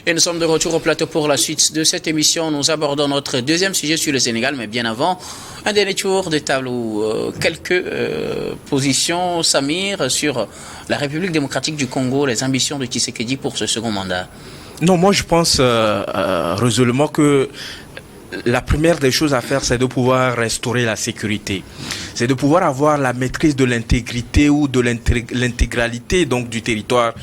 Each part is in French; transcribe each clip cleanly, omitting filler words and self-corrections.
Et nous sommes de retour au plateau pour la suite de cette émission. Nous abordons notre deuxième sujet sur le Sénégal, mais bien avant, un dernier tour de table ou quelques positions, Samir, sur la République démocratique du Congo, les ambitions de Tshisekedi pour ce second mandat. Non, moi je pense résolument que la première des choses à faire, c'est de pouvoir restaurer la sécurité. C'est de pouvoir avoir la maîtrise de l'intégrité ou de l'intégralité donc du territoire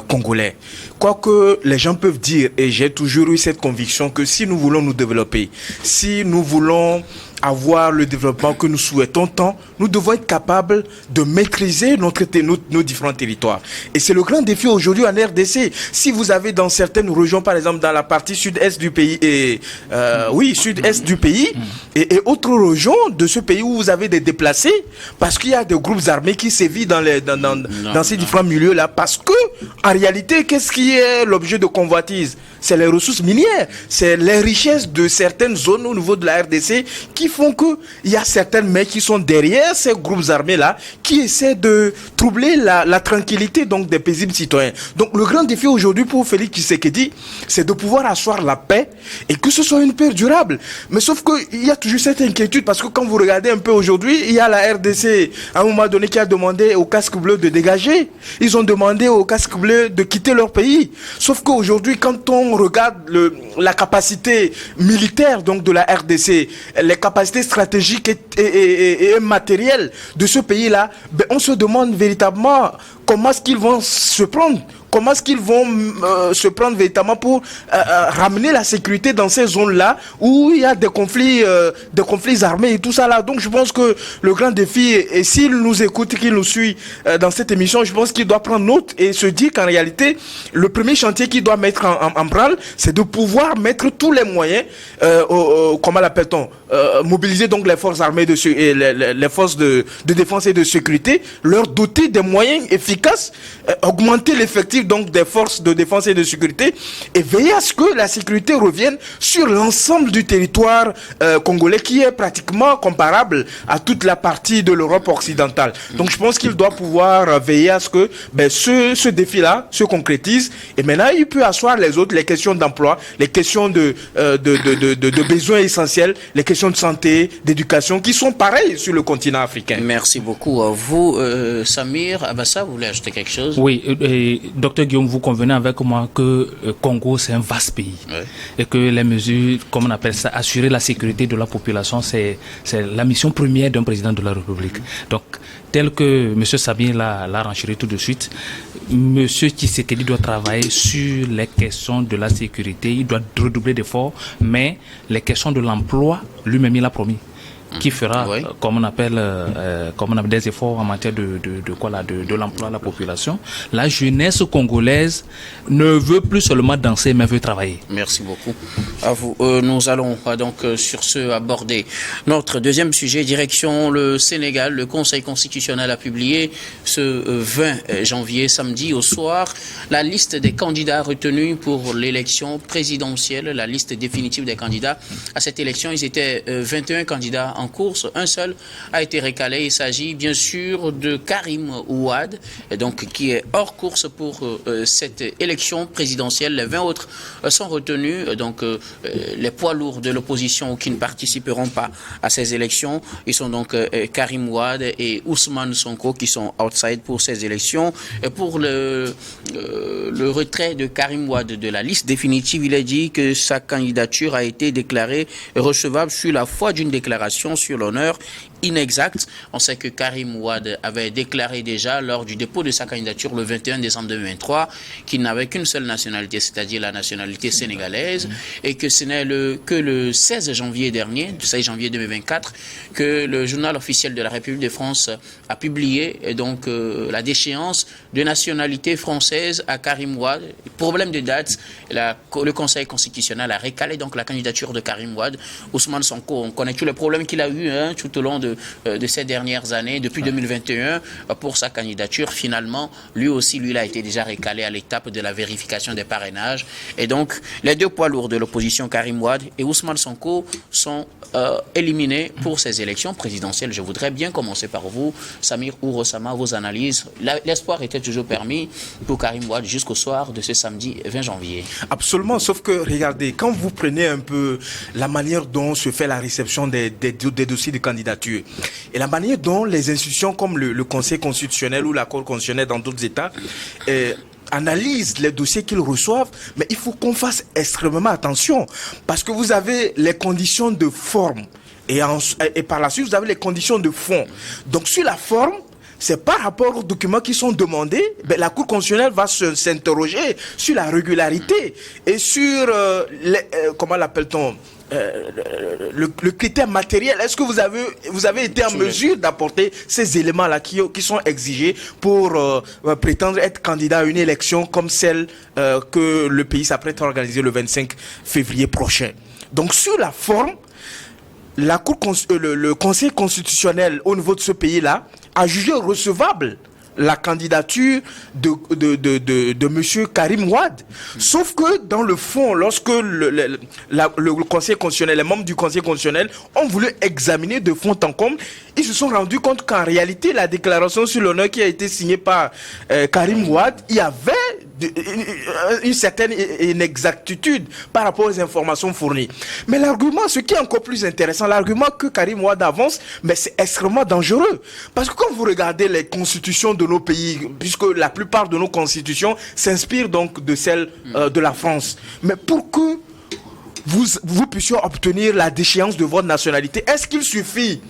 congolais. Quoique les gens peuvent dire, et j'ai toujours eu cette conviction, que si nous voulons nous développer, si nous voulons avoir le développement que nous souhaitons tant, nous devons être capables de maîtriser nos différents territoires. Et c'est le grand défi aujourd'hui en RDC. Si vous avez dans certaines régions, par exemple dans la partie sud-est du pays, sud-est du pays, et autres régions de ce pays où vous avez des déplacés, parce qu'il y a des groupes armés qui sévissent dans ces différents milieux-là, parce que, en réalité, qu'est-ce qui est l'objet de convoitise? C'est les ressources minières, c'est les richesses de certaines zones au niveau de la RDC qui font qu'il y a certaines mains qui sont derrière ces groupes armés-là qui essaient de troubler la tranquillité donc des paisibles citoyens. Donc le grand défi aujourd'hui pour Félix Tshisekedi, c'est de pouvoir asseoir la paix et que ce soit une paix durable. Mais sauf qu'il y a toujours cette inquiétude parce que quand vous regardez un peu aujourd'hui, il y a la RDC à un moment donné qui a demandé aux casques bleus de dégager. Ils ont demandé aux casques bleus de quitter leur pays. Sauf qu'aujourd'hui, quand on regarde la capacité militaire donc de la RDC, les capacités stratégiques et matérielles de ce pays-là, on se demande véritablement comment est-ce qu'ils vont se prendre. Comment est-ce qu'ils vont se prendre véritablement pour ramener la sécurité dans ces zones-là où il y a des conflits armés et tout ça là. Donc je pense que le grand défi, et s'il nous écoute, qu'il nous suit dans cette émission, je pense qu'il doit prendre note et se dire qu'en réalité, le premier chantier qu'il doit mettre en branle, c'est de pouvoir mettre tous les moyens, comment l'appelle-t-on, mobiliser donc les forces armées, les forces de défense et de sécurité, leur doter des moyens efficaces, augmenter l'effectif donc des forces de défense et de sécurité et veiller à ce que la sécurité revienne sur l'ensemble du territoire congolais qui est pratiquement comparable à toute la partie de l'Europe occidentale. Donc je pense qu'il doit pouvoir veiller à ce que ce défi-là se concrétise et maintenant il peut asseoir les autres, les questions d'emploi, les questions de besoins essentiels, les questions de santé, d'éducation qui sont pareilles sur le continent africain. Merci beaucoup à vous. Samir Abassa, vous voulez ajouter quelque chose? Oui, Docteur Guillaume, vous convenez avec moi que le Congo, c'est un vaste pays. Oui. Et que les mesures, comme on appelle ça, assurer la sécurité de la population, c'est la mission première d'un président de la République. Donc, tel que M. Sabine l'a renchéri tout de suite, M. Tshisekedi doit travailler sur les questions de la sécurité, il doit redoubler d'efforts, mais les questions de l'emploi, lui-même, il a promis. Qui fera, comme on appelle des efforts en matière de l'emploi de la population. La jeunesse congolaise ne veut plus seulement danser, mais veut travailler. Merci beaucoup à vous. Nous allons donc sur ce aborder notre deuxième sujet, direction le Sénégal. Le Conseil constitutionnel a publié ce 20 janvier, samedi au soir, la liste des candidats retenus pour l'élection présidentielle, la liste définitive des candidats à cette élection. Ils étaient 21 candidats en course, un seul a été recalé. Il s'agit bien sûr de Karim Ouad, donc qui est hors course pour cette élection présidentielle. Les 20 autres sont retenus, donc les poids lourds de l'opposition qui ne participeront pas à ces élections. Ils sont donc Karim Ouad et Ousmane Sonko qui sont outside pour ces élections. Et pour le retrait de Karim Ouad de la liste définitive, il est dit que sa candidature a été déclarée recevable sur la foi d'une déclaration sur l'honneur inexact. On sait que Karim Ouad avait déclaré déjà lors du dépôt de sa candidature le 21 décembre 2023 qu'il n'avait qu'une seule nationalité, c'est-à-dire la nationalité sénégalaise, et que ce n'est que le 16 janvier dernier, le 16 janvier 2024, que le journal officiel de la République de France a publié donc la déchéance de nationalité française à Karim Ouad. Problème de date, le Conseil constitutionnel a recalé donc la candidature de Karim Ouad. Ousmane Sonko, on connaît tous les problèmes qu'il a eu tout au long de de ces dernières années, depuis 2021, pour sa candidature. Finalement, lui il a été déjà recalé à l'étape de la vérification des parrainages. Et donc, les deux poids lourds de l'opposition, Karim Wade et Ousmane Sonko, sont éliminés pour ces élections présidentielles. Je voudrais bien commencer par vous, Samir Ourosama, vos analyses. L'espoir était toujours permis pour Karim Wade jusqu'au soir de ce samedi 20 janvier. Absolument, sauf que, regardez, quand vous prenez un peu la manière dont se fait la réception des dossiers de candidature et la manière dont les institutions comme le Conseil constitutionnel ou la Cour constitutionnelle dans d'autres États analysent les dossiers qu'ils reçoivent, mais il faut qu'on fasse extrêmement attention parce que vous avez les conditions de forme et par la suite vous avez les conditions de fond. Donc sur la forme, c'est par rapport aux documents qui sont demandés, la Cour constitutionnelle va s'interroger sur la régularité et sur comment l'appelle-t-on, le critère matériel. Est-ce que vous avez été en mesure d'apporter ces éléments-là qui sont exigés pour prétendre être candidat à une élection comme celle que le pays s'apprête à organiser le 25 février prochain. Donc sur la forme, le Conseil constitutionnel au niveau de ce pays-là a jugé recevable la candidature de monsieur Karim Wade. Sauf que dans le fond, lorsque le Conseil constitutionnel, les membres du Conseil constitutionnel ont voulu examiner de fond en comble, ils se sont rendus compte qu'en réalité, la déclaration sur l'honneur qui a été signée par Karim Wade, il y avait une certaine inexactitude par rapport aux informations fournies. Mais l'argument, ce qui est encore plus intéressant, l'argument que Karim Wade avance, mais c'est extrêmement dangereux. Parce que quand vous regardez les constitutions de nos pays, puisque la plupart de nos constitutions s'inspirent donc de celles de la France, mais pour que vous puissiez obtenir la déchéance de votre nationalité, est-ce qu'il suffit?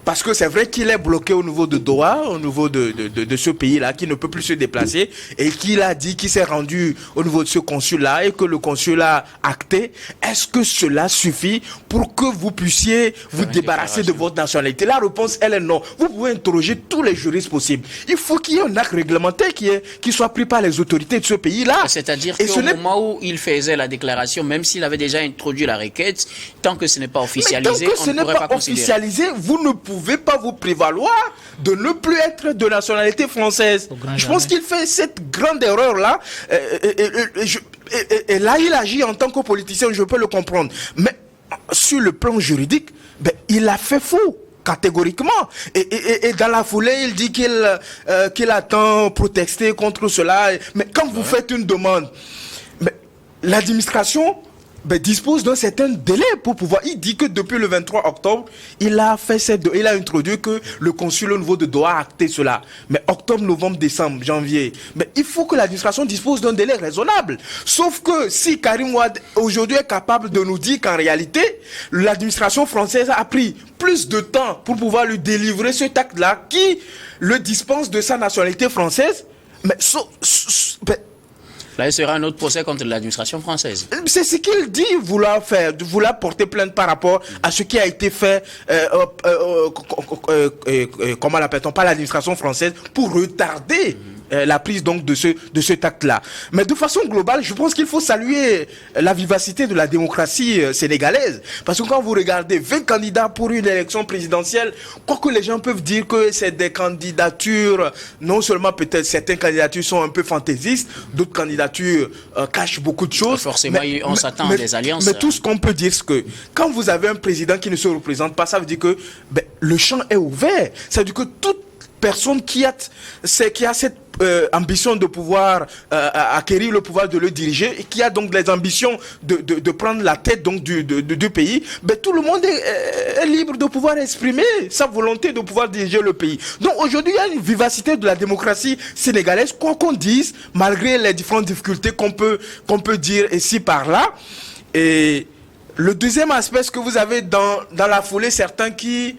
Parce que c'est vrai qu'il est bloqué au niveau de Doha, au niveau de ce pays-là, qui ne peut plus se déplacer, et qu'il a dit qu'il s'est rendu au niveau de ce consul-là, et que le consul a acté. Est-ce que cela suffit pour que vous puissiez vous débarrasser de votre nationalité? La réponse, elle est non. Vous pouvez interroger tous les juristes possibles. Il faut qu'il y ait un acte réglementaire qui soit pris par les autorités de ce pays-là. C'est-à-dire qu'au moment où il faisait la déclaration, même s'il avait déjà introduit la requête, tant que ce n'est pas officialisé, on ne pourrait pas considérer. Vous ne pouvez pas vous prévaloir de ne plus être de nationalité française. Je pense qu'il fait cette grande erreur-là. Et là, il agit en tant que politicien, je peux le comprendre. Mais sur le plan juridique, il a fait faux. Catégoriquement. Et dans la foulée, il dit qu'il attend protester contre cela. Mais quand vous faites une demande, l'administration dispose d'un certain délai pour pouvoir. Il dit que depuis le 23 octobre, il a introduit que le consul au niveau de Doha a acté cela. Mais octobre, novembre, décembre, janvier. Mais il faut que l'administration dispose d'un délai raisonnable. Sauf que si Karim Wade aujourd'hui est capable de nous dire qu'en réalité, l'administration française a pris plus de temps pour pouvoir lui délivrer cet acte-là qui le dispense de sa nationalité française, là, il sera un autre procès contre l'administration française. C'est ce qu'il dit vouloir faire, vouloir porter plainte par rapport à ce qui a été fait, comment l'appelle-t-on, par l'administration française pour retarder la prise donc de cet acte-là. Mais de façon globale, je pense qu'il faut saluer la vivacité de la démocratie sénégalaise. Parce que quand vous regardez 20 candidats pour une élection présidentielle, quoique les gens peuvent dire que c'est des candidatures, non seulement peut-être certaines candidatures sont un peu fantaisistes, d'autres candidatures cachent beaucoup de choses. Forcément, on s'attend à des alliances. Mais tout ce qu'on peut dire, c'est que quand vous avez un président qui ne se représente pas, ça veut dire que le champ est ouvert. Ça veut dire que toute personne qui a cette ambition de pouvoir acquérir le pouvoir de le diriger et qui a donc les ambitions de prendre la tête donc du pays, tout le monde est libre de pouvoir exprimer sa volonté de pouvoir diriger le pays. Donc aujourd'hui, il y a une vivacité de la démocratie sénégalaise, quoi qu'on dise, malgré les différentes difficultés qu'on peut dire ici par là. Et le deuxième aspect, c'est que vous avez dans la foulée certains qui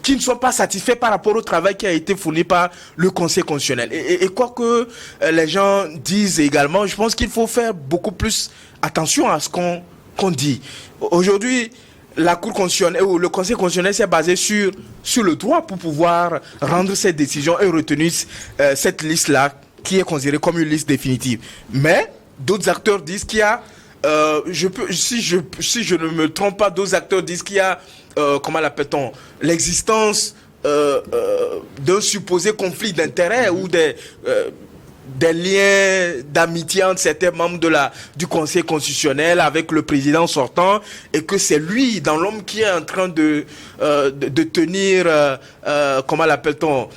ne sont pas satisfaits par rapport au travail qui a été fourni par le Conseil constitutionnel. Et quoi que les gens disent également, je pense qu'il faut faire beaucoup plus attention à ce qu'on dit. Aujourd'hui, la Cour constitutionnelle ou le Conseil constitutionnel s'est basé sur le droit pour pouvoir rendre cette décision et retenir cette liste-là qui est considérée comme une liste définitive. Mais d'autres acteurs disent qu'il y a si je ne me trompe pas, d'autres acteurs disent qu'il y a, comment l'appelle-t-on, l'existence d'un supposé conflit d'intérêts ou des liens d'amitié entre certains membres du Conseil constitutionnel avec le président sortant, et que c'est lui, dans l'homme, qui est en train de tenir, comment l'appelle-t-on,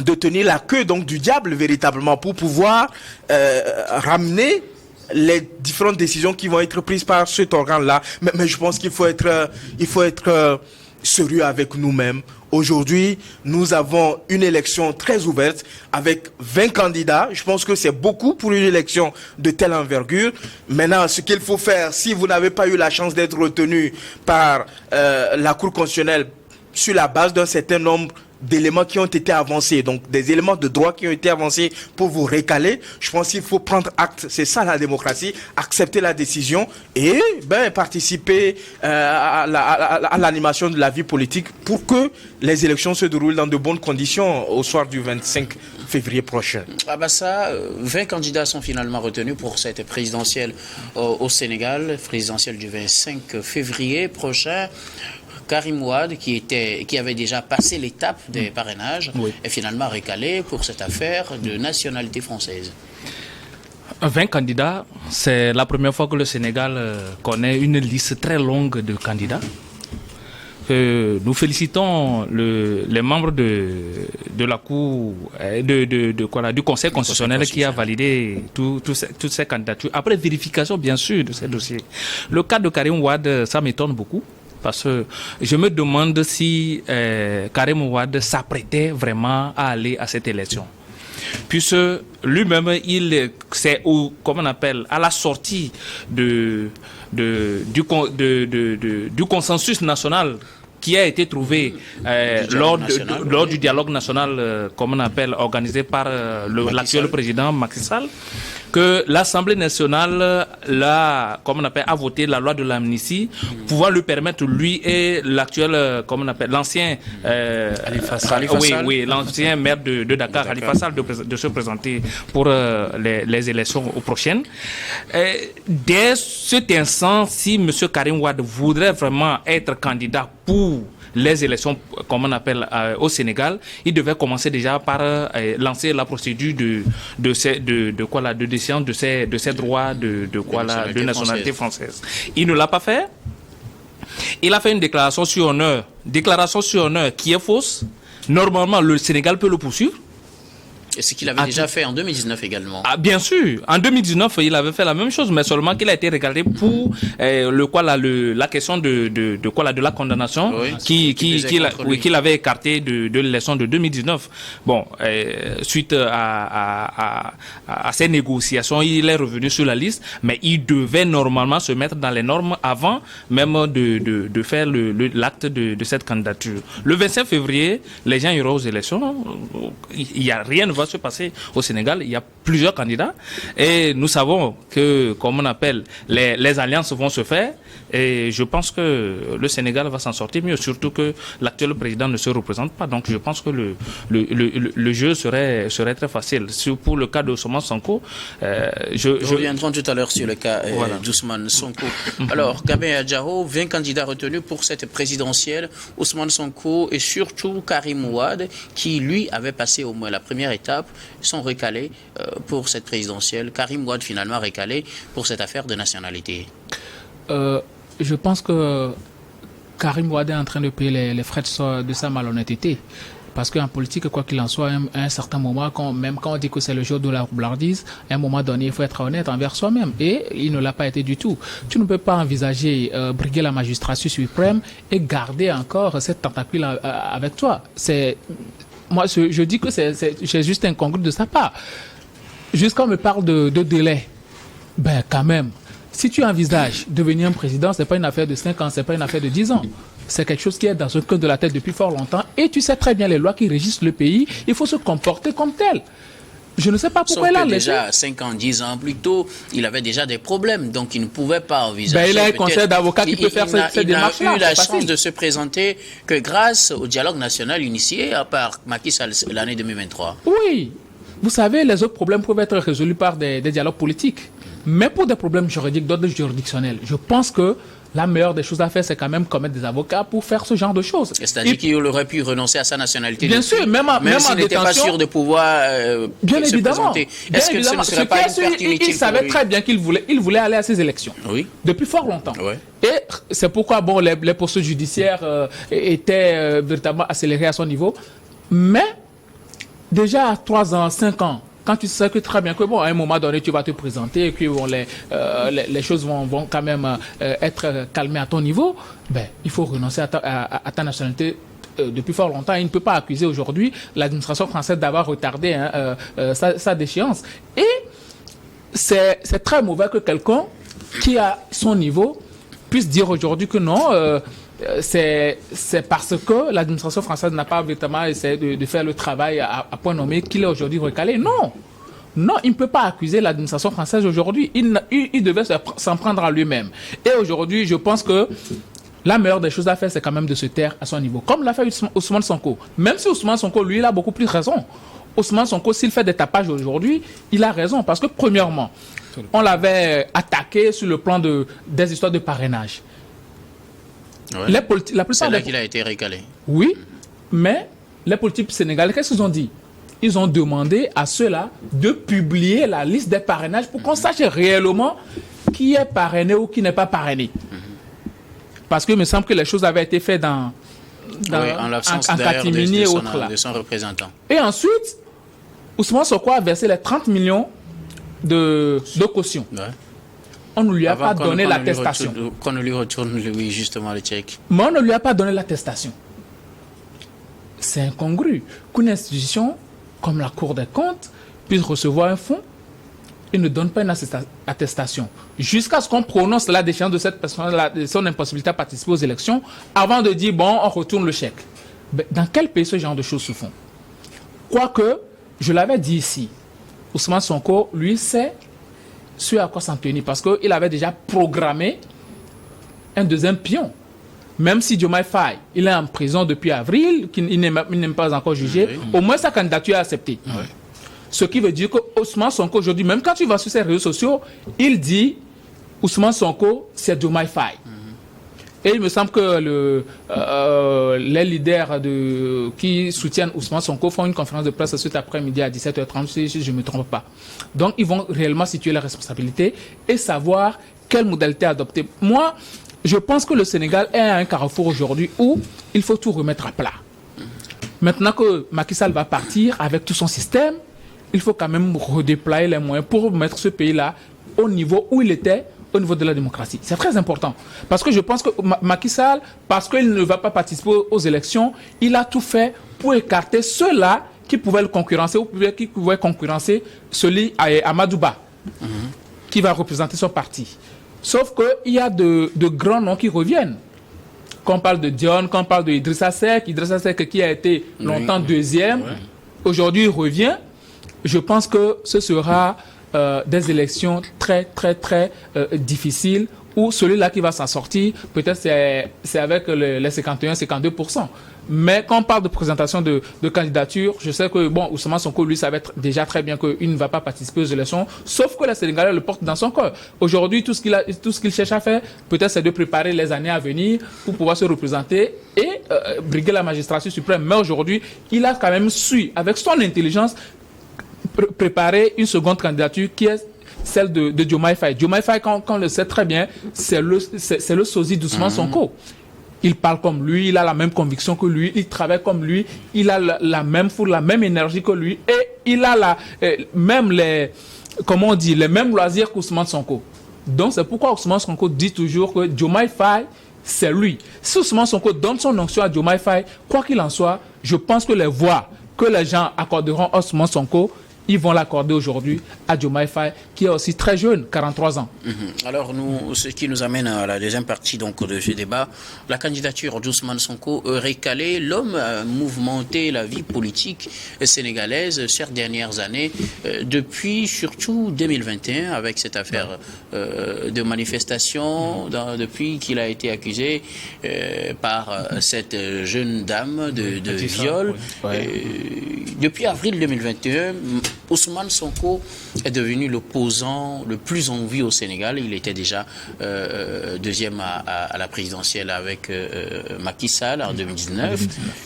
de tenir la queue donc du diable véritablement pour pouvoir ramener les différentes décisions qui vont être prises par cet organe-là. Mais je pense qu'il faut être sérieux avec nous-mêmes. Aujourd'hui, nous avons une élection très ouverte avec 20 candidats. Je pense que c'est beaucoup pour une élection de telle envergure. Maintenant, ce qu'il faut faire, si vous n'avez pas eu la chance d'être retenu par la Cour constitutionnelle sur la base d'un certain nombre d'éléments qui ont été avancés, donc des éléments de droit qui ont été avancés pour vous récaler, je pense qu'il faut prendre acte, c'est ça la démocratie, accepter la décision et participer à l'animation de la vie politique pour que les élections se déroulent dans de bonnes conditions au soir du 25 février prochain. Ah bah ça, 20 candidats sont finalement retenus pour cette présidentielle au Sénégal, présidentielle du 25 février prochain. Karim Wade, qui avait déjà passé l'étape des parrainages, est finalement recalé pour cette affaire de nationalité française. 20 candidats, c'est la première fois que le Sénégal connaît une liste très longue de candidats. Nous félicitons les membres de la Cour, du Conseil constitutionnel qui a validé toutes ces candidatures, après vérification bien sûr de ces dossiers. Le cas de Karim Wade, ça m'étonne beaucoup. Parce que je me demande si Karim Wade s'apprêtait vraiment à aller à cette élection. Puisque lui-même, c'est comment on appelle, à la sortie du consensus national qui a été trouvé lors du dialogue national, comme on appelle, organisé par l'actuel président Macky Sall, que l'Assemblée nationale a voté la loi de l'amnistie, pouvant lui permettre, lui et l'actuel, l'ancien l'ancien maire de Dakar, Khalifa Sall, de se présenter pour les élections prochaines. Dès cet instant, si M. Karim Wade voudrait vraiment être candidat pour les élections, comme on appelle au Sénégal, il devait commencer déjà par lancer la procédure de décision de ces droits de nationalité française. Il ne l'a pas fait. Il a fait une déclaration sur honneur qui est fausse. Normalement, le Sénégal peut le poursuivre. Et ce qu'il avait déjà fait en 2019 également. Ah, bien sûr. En 2019, il avait fait la même chose, mais seulement qu'il a été regardé pour la question de la condamnation qu'il avait écarté de l'élection de 2019. Bon, suite à ces négociations, il est revenu sur la liste, mais il devait normalement se mettre dans les normes avant même de faire l'acte de cette candidature. Le 25 février, les gens iront aux élections. Il n'y a rien ne va se passer au Sénégal. Il y a plusieurs candidats et nous savons que, comme on appelle, les alliances vont se faire, et je pense que le Sénégal va s'en sortir mieux, surtout que l'actuel président ne se représente pas. Donc je pense que le jeu serait très facile. Pour le cas d'Ousmane Sonko, nous reviendrons tout à l'heure sur le cas d'Ousmane Sonko. Alors, Gabin Adjaro, 20 candidats retenus pour cette présidentielle, Ousmane Sonko et surtout Karim Wade, qui lui avait passé au moins la première étape, sont recalés pour cette présidentielle. Karim Wade finalement recalé pour cette affaire de nationalité. Je pense que Karim Wade est en train de payer les frais de sa malhonnêteté. Parce qu'en politique, quoi qu'il en soit, à un certain moment, même quand on dit que c'est le jour de la roublardise, à un moment donné, il faut être honnête envers soi-même. Et il ne l'a pas été du tout. Tu ne peux pas envisager briguer la magistrature suprême et garder encore cette tentacule avec toi. Moi, je dis que c'est juste incongru de sa part. Jusqu'à on me parle de délai. Ben, quand même. Si tu envisages devenir un président, c'est pas une affaire de 5 ans, c'est pas une affaire de 10 ans. C'est quelque chose qui est dans un coin de la tête depuis fort longtemps. Et tu sais très bien les lois qui régissent le pays. Il faut se comporter comme tel. Je ne sais pas pourquoi il a laissé. Déjà 5 ans, 10 ans plus tôt, il avait déjà des problèmes. Donc il ne pouvait pas envisager. Il a un conseil d'avocat qui peut faire cette démarche-là. Il a eu la chance de se présenter que grâce au dialogue national initié par Macky Sall l'année 2023. Oui. vous savez, les autres problèmes peuvent être résolus par des dialogues politiques. Mais pour des problèmes juridiques, d'ordre juridictionnel, je pense que la meilleure des choses à faire, c'est quand même commettre des avocats pour faire ce genre de choses. C'est-à-dire qu'il aurait pu renoncer à sa nationalité. Bien sûr, même s'il n'était pas sûr de pouvoir bien se évidemment. présenter. Est-ce que ce ne serait pas une perte inutile? Il savait très bien qu'il voulait aller à ces élections. Oui. Depuis fort longtemps. Ouais. Et c'est pourquoi bon, les poursuites judiciaires étaient véritablement accélérées à son niveau. Mais déjà à 3 ans, 5 ans, quand tu sais que très bien que bon, à un moment donné, tu vas te présenter et que bon, les choses vont quand même être calmées à ton niveau, ben, il faut renoncer à ta nationalité depuis fort longtemps. Il ne peut pas accuser aujourd'hui l'administration française d'avoir retardé sa déchéance. Et c'est très mauvais que quelqu'un qui a son niveau puisse dire aujourd'hui que non, c'est parce que l'administration française n'a pas véritablement essayé de faire le travail à point nommé qu'il est aujourd'hui recalé. Non, il ne peut pas accuser l'administration française aujourd'hui. Il devait s'en prendre à lui-même. Et aujourd'hui, je pense que la meilleure des choses à faire, c'est quand même de se taire à son niveau. Comme l'a fait Ousmane Sonko. Même si Ousmane Sonko, lui, il a beaucoup plus raison. Ousmane Sonko, s'il fait des tapages aujourd'hui, il a raison. Parce que premièrement, on l'avait attaqué sur le plan des histoires de parrainage. Ouais. C'est là qu'il a été récalé. Oui, mais les politiques sénégalais, qu'est-ce qu'ils ont dit? Ils ont demandé à ceux-là de publier la liste des parrainages pour qu'on sache réellement qui est parrainé ou qui n'est pas parrainé. Parce qu'il me semble que les choses avaient été faites en l'absence catimini et autres là. De son représentant. Et ensuite, Ousmane Sonko a versé les 30 millions de caution. Ouais. On ne lui a pas donné l'attestation. Qu'on ne lui retourne, oui, justement, le chèque. Mais on ne lui a pas donné l'attestation. C'est incongru qu'une institution comme la Cour des comptes puisse recevoir un fonds et ne donne pas une attestation. Jusqu'à ce qu'on prononce la déchéance de cette personne, de son impossibilité à participer aux élections, avant de dire, bon, on retourne le chèque. Mais dans quel pays ce genre de choses se font? Quoique, je l'avais dit ici, Ousmane Sonko, lui, sait ce à quoi s'en tenir, parce qu'il avait déjà programmé un deuxième pion. Même si Diomaye Faye, il est en prison depuis avril, il n'est pas encore jugé, au moins sa candidature est acceptée. Ouais. Ce qui veut dire que Ousmane Sonko, aujourd'hui, même quand tu vas sur ses réseaux sociaux, il dit Ousmane Sonko, c'est Diomaye Faye. Et il me semble que les leaders qui soutiennent Ousmane Sonko font une conférence de presse cet après-midi à 17h30, si je ne me trompe pas. Donc, ils vont réellement situer les responsabilités et savoir quelle modalité adopter. Moi, je pense que le Sénégal est à un carrefour aujourd'hui où il faut tout remettre à plat. Maintenant que Macky Sall va partir avec tout son système, il faut quand même redéployer les moyens pour mettre ce pays-là au niveau où il était, au niveau de la démocratie. C'est très important. Parce que je pense que Macky Sall, parce qu'il ne va pas participer aux élections, il a tout fait pour écarter ceux-là qui pouvaient le concurrencer ou qui pouvaient concurrencer celui à Amadouba, qui va représenter son parti. Sauf qu'il y a de grands noms qui reviennent. Quand on parle de Dione, quand on parle de Idrissa Seck qui a été longtemps deuxième, aujourd'hui il revient. Je pense que ce sera des élections très, très, très difficiles où celui-là qui va s'en sortir, peut-être c'est avec les 51-52%. Mais quand on parle de présentation de candidature, je sais que, bon, Ousmane Sonko, lui, savait déjà très bien qu'il ne va pas participer aux élections, sauf que les Sénégalais le portent dans son cœur. Aujourd'hui, tout ce qu'il cherche à faire, peut-être, c'est de préparer les années à venir pour pouvoir se représenter et briguer la magistrature suprême. Mais aujourd'hui, il a quand même su, avec son intelligence, préparer une seconde candidature qui est celle de Diomaye Faye. Diomaye Faye, quand on le sait très bien, c'est le sosie d'Ousmane Sonko. Il parle comme lui, il a la même conviction que lui, il travaille comme lui, il a la même foule, la même énergie que lui, et il a même les mêmes loisirs qu'Ousmane Sonko. Donc c'est pourquoi Ousmane Sonko dit toujours que Diomaye Faye, c'est lui. Si Ousmane Sonko donne son onction à Diomaye Faye, quoi qu'il en soit, je pense que les voix que les gens accorderont à Ousmane Sonko, ils vont l'accorder aujourd'hui à Diomaye Faye, qui est aussi très jeune, 43 ans. Alors, ce qui nous amène à la deuxième partie donc, de ce débat, la candidature d'Ousmane Sonko récalée. L'homme a mouvementé la vie politique sénégalaise ces dernières années, depuis surtout 2021, avec cette affaire de manifestation, depuis qu'il a été accusé par cette jeune dame de viol. Depuis avril 2021, Ousmane Sonko est devenu l'opposant le plus en vue au Sénégal. Il était déjà deuxième à la présidentielle avec Macky Sall en 2019.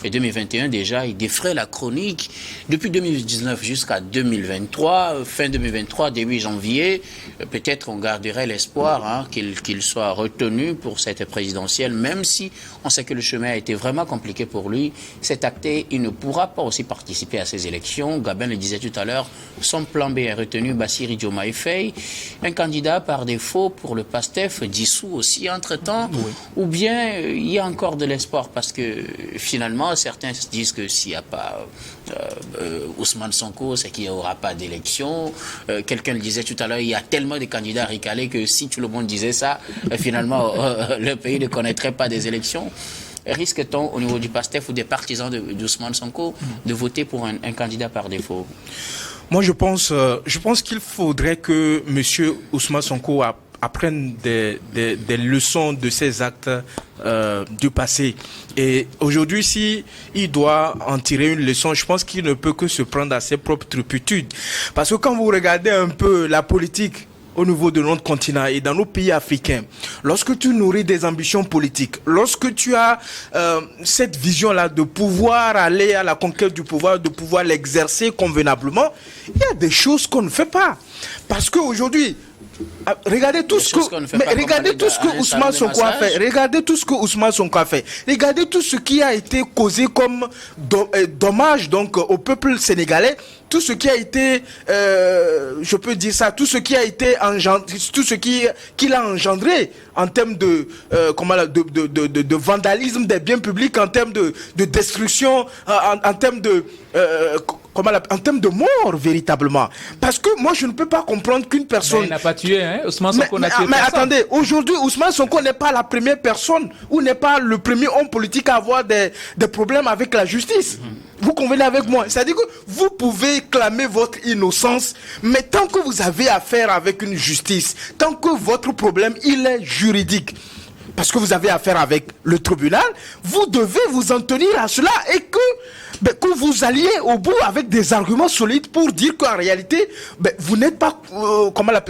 Et 2021 déjà, il défraie la chronique. Depuis 2019 jusqu'à 2023, fin 2023, début janvier, peut-être on garderait l'espoir qu'il soit retenu pour cette présidentielle, même si on sait que le chemin a été vraiment compliqué pour lui. C'est acté, il ne pourra pas aussi participer à ces élections. Gabin le disait tout à l'heure, son plan B est retenu, Bassirou Diomaye Faye, un candidat par défaut pour le PASTEF, dissous aussi entre-temps, ou bien il y a encore de l'espoir, parce que finalement, certains se disent que s'il n'y a pas Ousmane Sonko, c'est qu'il n'y aura pas d'élection. Quelqu'un le disait tout à l'heure, il y a tellement de candidats recalés que si tout le monde disait ça, finalement, le pays ne connaîtrait pas des élections. Risque-t-on, au niveau du PASTEF ou des partisans d'Ousmane Sonko, de voter pour un candidat par défaut? Moi, je pense qu'il faudrait que M. Ousmane Sonko apprenne des leçons de ses actes du passé. Et aujourd'hui, si il doit en tirer une leçon, je pense qu'il ne peut que se prendre à ses propres turpitudes. Parce que quand vous regardez un peu la politique au niveau de notre continent et dans nos pays africains, lorsque tu nourris des ambitions politiques, lorsque tu as cette vision-là de pouvoir aller à la conquête du pouvoir, de pouvoir l'exercer convenablement, il y a des choses qu'on ne fait pas. Parce qu'aujourd'hui, regardez tout ce que Ousmane Sonko a fait. Regardez tout ce que Ousmane Sonko a fait. Regardez tout ce qui a été causé comme dommage donc au peuple sénégalais. Tout ce qui a été, je peux dire ça, tout ce qui a été engendré, tout ce qu'il a engendré en termes de vandalisme des biens publics, en termes de destruction, en termes de en termes de mort véritablement. Parce que moi je ne peux pas comprendre qu'une personne. Mais il n'a pas tué, hein? Ousmane Sonko n'a tué personne. Mais attendez, aujourd'hui Ousmane Sonko n'est pas la première personne ou n'est pas le premier homme politique à avoir des problèmes avec la justice. Vous convenez avec moi? C'est-à-dire que vous pouvez clamer votre innocence, mais tant que vous avez affaire avec une justice, tant que votre problème il est juridique, parce que vous avez affaire avec le tribunal, vous devez vous en tenir à cela et que vous alliez au bout avec des arguments solides pour dire qu'en réalité, vous n'êtes pas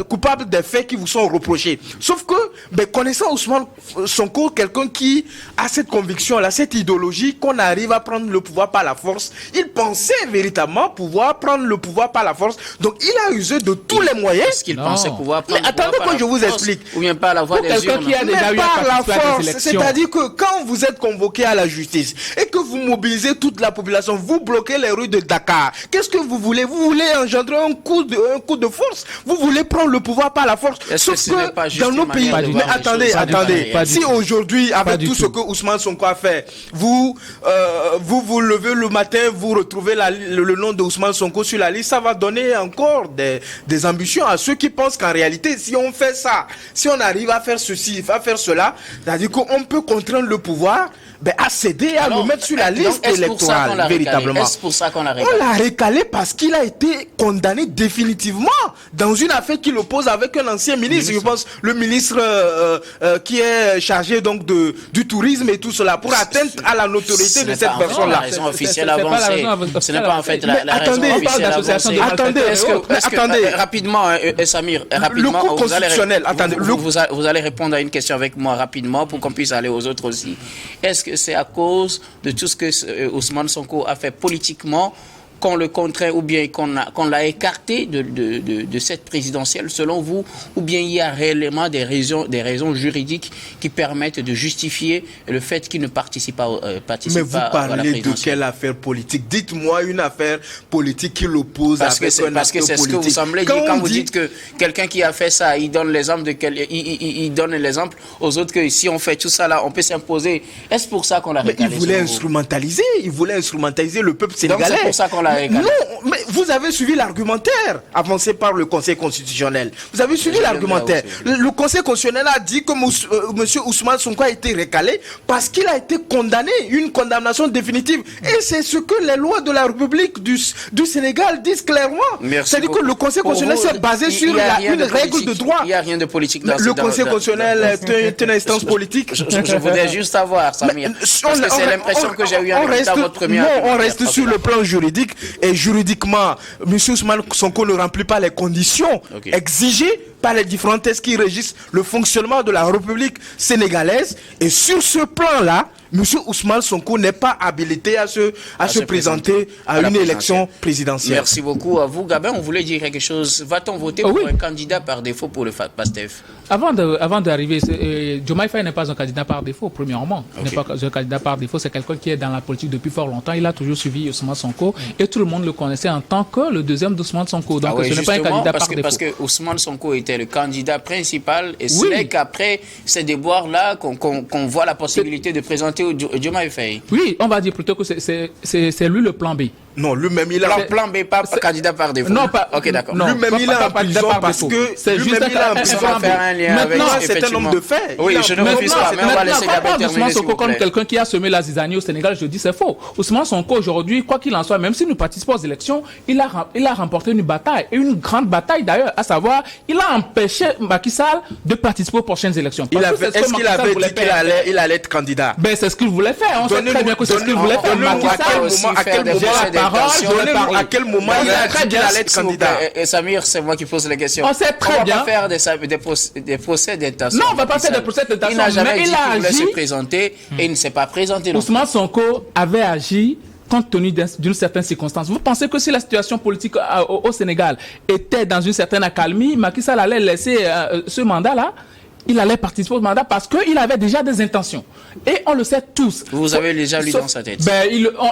coupable des faits qui vous sont reprochés. Sauf que, connaissant Ousmane Sonko, quelqu'un qui a cette conviction-là, cette idéologie qu'on arrive à prendre le pouvoir par la force, il pensait véritablement pouvoir prendre le pouvoir par la force. Donc il a usé de tous les moyens. Est-ce qu'il pensait pouvoir prendre le pouvoir par la force? Attendez que je vous explique. Ou bien pas la voie des urnes. Qui a déjà eu la force, c'est-à-dire que quand vous êtes convoqué à la justice et que vous mobilisez toute la population, vous bloquez les rues de Dakar. Qu'est-ce que vous voulez? Vous voulez engendrer un coup de force. Vous voulez prendre le pouvoir par la force. Sauf que dans nos pays, mais attendez. Si aujourd'hui, avec tout ce que Ousmane Sonko a fait, vous levez le matin, vous retrouvez le nom de Ousmane Sonko sur la liste, ça va donner encore des ambitions à ceux qui pensent qu'en réalité, si on fait ça, si on arrive à faire ceci, à faire cela, c'est-à-dire qu'on peut contraindre le pouvoir à céder, à le mettre sur la liste électorale, véritablement. Est-ce pour ça qu'on l'a recalé? On l'a recalé parce qu'il a été condamné définitivement dans une affaire qui l'oppose avec un ancien ministre, je pense, le ministre qui est chargé donc du tourisme et tout cela, pour atteinte à la notoriété de cette personne-là. La raison officielle avancée. Ce n'est pas en fait la raison officielle avancée. Attendez. Rapidement, Samir, rapidement. Le cours constitutionnel, attendez. Vous allez répondre à une question avec moi rapidement pour qu'on puisse aller aux autres aussi. Est-ce que c'est à cause de tout ce que Ousmane Sonko a fait politiquement qu'on le contraint ou bien qu'on l'a écarté de cette présidentielle, selon vous, ou bien il y a réellement des raisons juridiques qui permettent de justifier le fait qu'il ne participe pas à la présidentielle? Mais vous parlez de quelle affaire politique? Dites-moi une affaire politique qui l'oppose parce que c'est ce que vous semblez dire quand vous dites que quelqu'un qui a fait ça, il donne l'exemple il donne l'exemple aux autres que si on fait tout ça là, on peut s'imposer. Est-ce pour ça qu'on l'a recalé? Il voulait instrumentaliser le peuple sénégalais. Donc c'est pour ça qu'on l'a recalé. Non, mais vous avez suivi l'argumentaire avancé par le Conseil constitutionnel. Vous avez suivi l'argumentaire. Le Conseil constitutionnel a dit que M. Ousmane Sonko a été recalé parce qu'il a été condamné, une condamnation définitive. Et c'est ce que les lois de la République du Sénégal disent clairement. C'est-à-dire que le Conseil constitutionnel s'est basé sur une règle de droit. Il n'y a rien de politique dans le Conseil constitutionnel est une instance politique. Je voudrais juste savoir, Samir, parce que c'est l'impression que j'ai eu dans votre première. Non, on reste sur le plan juridique. Et juridiquement, effectivement, M. Ousmane Sonko ne remplit pas les conditions exigées par les différents textes qui régissent le fonctionnement de la République sénégalaise. Et sur ce plan-là, M. Ousmane Sonko n'est pas habilité à se présenter à une élection présidentielle. Merci beaucoup à vous, Gabin. On voulait dire quelque chose. Va-t-on voter pour un candidat par défaut pour le PASTEF? Avant d'arriver, Diomaye Faye n'est pas un candidat par défaut, premièrement. Il n'est pas un candidat par défaut, c'est quelqu'un qui est dans la politique depuis fort longtemps. Il a toujours suivi Ousmane Sonko et tout le monde le connaissait en tant que le deuxième d'Ousmane Sonko. Donc ce n'est pas un candidat par défaut. Parce que Ousmane Sonko était le candidat principal et ce n'est qu'après ces déboires-là qu'on voit la possibilité de présenter Diomaye Faye. Oui, on va dire plutôt que c'est lui le plan B. Non, lui-même il a plan B, pas candidat par défaut. Non, pas. Ok, d'accord. Lui-même il a en prison parce que c'est juste un lien avec c'est un homme de fait. Oui, je ne refuse pas, mais on va laisser Gabin terminer. Ousmane Sonko comme quelqu'un qui a semé la zizanie au Sénégal, je dis c'est faux. Ousmane Sonko aujourd'hui, quoi qu'il en soit, même s'il ne participe pas aux élections, il a remporté une bataille, et une grande bataille d'ailleurs, à savoir, il a empêché Macky Sall de participer aux prochaines élections. Est-ce qu'il avait dit qu'il allait être candidat? Ben c'est ce qu'il voulait faire. On sait très bien que c'est ce qu'il voulait faire. Macky Sall, à quel moment il a dit qu'il allait être candidat? Et Samir, c'est moi qui pose la question. On sait très bien. On va pas faire des procès d'intention. Non, on va pas faire des procès d'intention. Il n'a jamais dit qu'il voulait se présenter et il ne s'est pas présenté. Ousmane Sonko avait agi compte tenu d'une certaine circonstance. Vous pensez que si la situation politique au Sénégal était dans une certaine accalmie, Macky Sall allait laisser ce mandat-là? Il allait participer au mandat parce qu'il avait déjà des intentions. Et on le sait tous. Vous avez déjà lu dans sa tête.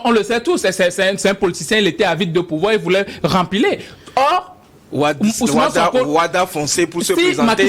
On le sait tous. C'est un politicien, il était avide de pouvoir, il voulait rempiler. Or, Ouada foncé pour se présenter. Macky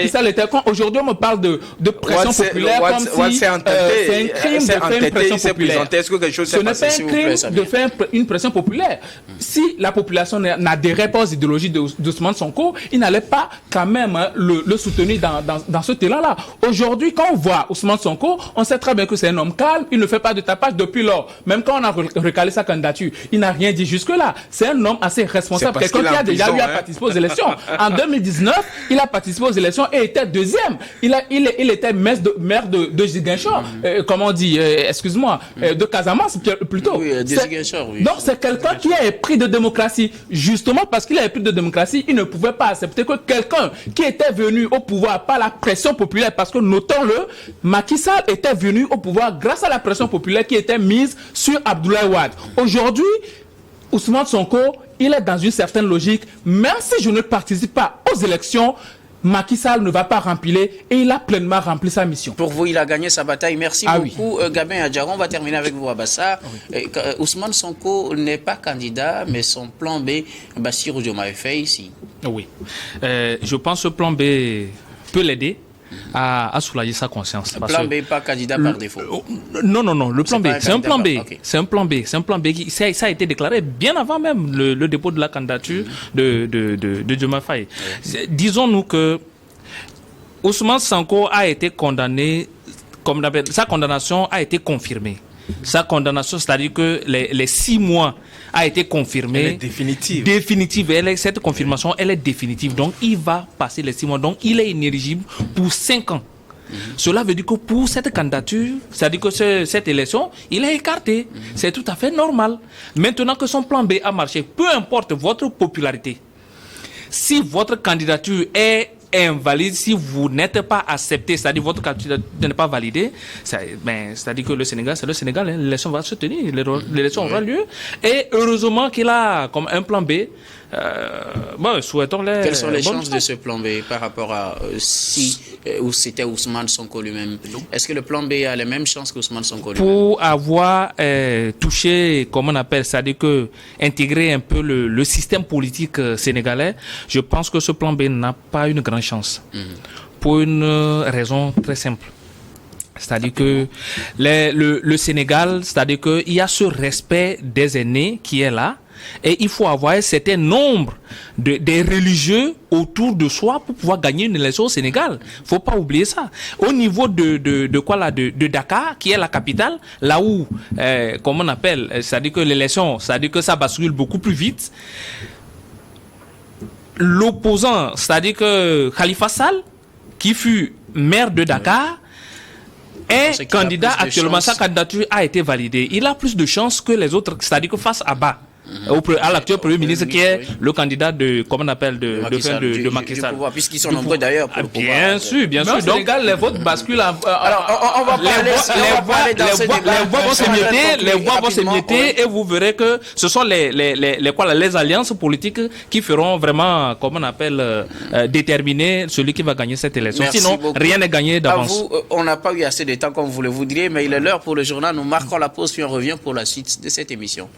Sall était aujourd'hui on me parle de pression populaire comme si c'est un crime de faire une pression populaire. Ce n'est pas un crime de faire une pression populaire. Si la population n'adhérait pas aux idéologies d'Ousmane Sonko, il n'allait pas quand même le soutenir dans ce terrain-là. Aujourd'hui, quand on voit Ousmane Sonko, on sait très bien que c'est un homme calme, il ne fait pas de tapage depuis lors. Même quand on a recalé sa candidature, il n'a rien dit jusque-là. C'est un homme assez responsable. Quelqu'un qui a déjà eu à participer aux élections. En 2019, il a participé aux élections et était deuxième. Il était maire de Ziguinchor. Comment on dit, excuse-moi, de Casamance plutôt. Oui, de Ziguinchor, oui. Donc c'est quelqu'un qui a épris de démocratie. Justement parce qu'il a épris de démocratie, il ne pouvait pas accepter que quelqu'un qui était venu au pouvoir par la pression populaire, parce que notons-le, Macky Sall était venu au pouvoir grâce à la pression populaire qui était mise sur Abdoulaye Wade. Aujourd'hui, Ousmane Sonko, il est dans une certaine logique. Même si je ne participe pas aux élections, Macky Sall ne va pas remplir et il a pleinement rempli sa mission. Pour vous, il a gagné sa bataille. Merci beaucoup, Gabin Adjaron. On va terminer avec vous, Abassa. Ousmane Sonko n'est pas candidat, mais son plan B, Bassirou Diomaye Faye ici. Oui. Je pense que ce plan B peut l'aider à soulager sa conscience. Le plan B, pas candidat par défaut. Non, le plan B, c'est un plan B. C'est un plan B. C'est un plan B qui ça a été déclaré bien avant même le dépôt de la candidature de Diomaye Faye. Disons-nous que Ousmane Sonko a été condamné, comme sa condamnation a été confirmée. Sa condamnation, c'est-à-dire que les 6 mois a été confirmée. Elle est définitive. Cette confirmation, elle est définitive. Donc, il va passer les 6 mois. Donc, il est inéligible pour 5 ans. Cela veut dire que pour cette candidature, c'est-à-dire que cette élection, il est écarté. C'est tout à fait normal. Maintenant que son plan B a marché, peu importe votre popularité, si votre candidature est invalide, si vous n'êtes pas accepté, c'est-à-dire votre candidature n'est pas validée, c'est-à-dire que le Sénégal, c'est le Sénégal, hein, l'élection va se tenir, l'élection aura lieu. Et heureusement qu'il a comme un plan B. Souhaitons-les. Quelles sont les chances de ce plan B par rapport à où c'était Ousmane Sonko lui-même? Est-ce que le plan B a les mêmes chances qu'Ousmane Sonko lui-même? Pour avoir touché, comme on appelle, c'est-à-dire que intégrer un peu le système politique sénégalais, je pense que ce plan B n'a pas une grande chance. Pour une raison très simple. C'est-à-dire que le Sénégal, c'est-à-dire qu'il y a ce respect des aînés qui est là. Et il faut avoir un certain nombre des religieux autour de soi pour pouvoir gagner une élection au Sénégal. Faut pas oublier ça. Au niveau de Dakar, qui est la capitale, là où, comment on appelle, c'est-à-dire que l'élection, c'est-à-dire que ça bascule beaucoup plus vite. L'opposant, c'est-à-dire que Khalifa Sall, qui fut maire de Dakar, est candidat actuellement. Sa candidature a été validée. Il a plus de chances que les autres, c'est-à-dire que face à bas. à l'actuel Premier ministre qui est le candidat de, comment on appelle, de Macky Sall. Puisqu'ils sont nombreux d'ailleurs. Bien sûr. Mais au Sénégal, les votes basculent. Alors, on va parler dans ce débat. Les voix vont s'émietter et vous verrez que ce sont les alliances politiques qui feront vraiment, comment on appelle, déterminer celui qui va gagner cette élection. Merci Sinon, beaucoup. rien n'est gagné d'avance. On n'a pas eu assez de temps comme vous le voudriez, mais il est l'heure pour le journal. Nous marquons la pause puis on revient pour la suite de cette émission.